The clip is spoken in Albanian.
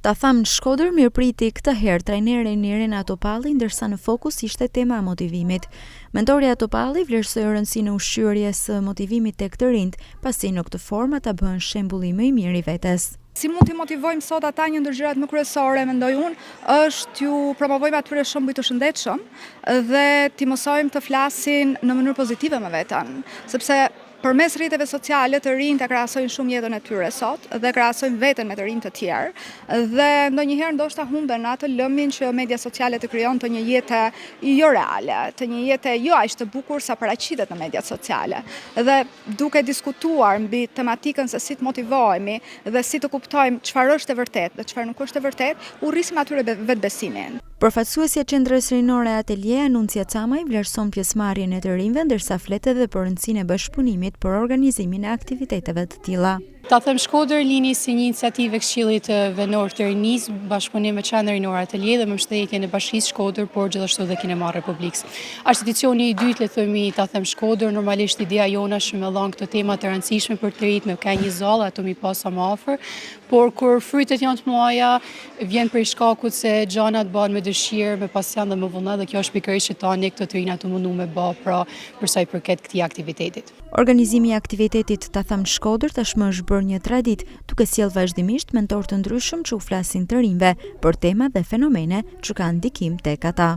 Ta thamë në Shkodër mirëpriti këtë herë trajnerin Irena Topalli, ndërsa në fokus ishte tema motivimit. Mentorja Topalli vlerësoi rëndësinë e ushqyerjes së motivimit tek të rinjt, pasi në këtë formë ata bëhen shembulli më i mirë i vetes. Si mund t'i motivojmë sot ata, një ndër gjërat më kryesore, mendoj unë, është t'ju promovojmë atyre shembuj të shëndetshëm dhe t'i mësojmë të flasin në mënyrë pozitive me veten, sepse përmes rrjeteve sociale të rinjt e krahasojnë shumë jetën e tyre sot dhe krahasojnë veten me të rinj të tjerë dhe ndonjëherë ndoshta humben atë lëmin që media sociale të krijon të një jete jo reale, të një jete jo aq të bukur sa paraqitet në mediat sociale. Dhe duke diskutuar mbi tematikën se si të motivohemi dhe si të kuptojmë çfarë është e vërtetë dhe çfarë nuk është e vërtetë, u rrisim atyre vetbesimin. Përfaqësuesja e qendrës rinore Atelier, Anuncia Camaj, vlerëson pjesëmarrjen e të rinjve, ndërsa flet edhe për rëndësinë e bashkëpunimit për organizimin e aktiviteteve të tilla. Ta them Shkodër lini si një iniciativë e Këshillit Vendor të Rinisë, bashkëpunim me Qendrën Rinore Atelier dhe me mbështetjen e Bashkisë Shkodër, por gjithashtu edhe Kinema Republikës. Është edicioni i dytë, le të themi, ta them Shkodër, normalisht ideja jona është me dhënë këto tema të rëndësishme për të rinjt, me ka një zallë ato mi pas sa më afër, por kur frytet janë të mëdha, vjen prej shkakut se gjanat bëhen me dëshirë, me pasion dhe me vullnet, dhe kjo është pikërisht që tani këto të rinjt ato mundu me bë pra për sa i përket këtij aktivitetit. Organizimi i aktivitetit Ta tham Shkodër tashmë është bërë një traditë, duke sjellë vazhdimisht mentorë të ndryshëm që u flasin të rinjve për tema dhe fenomene që kanë ndikim tek ata.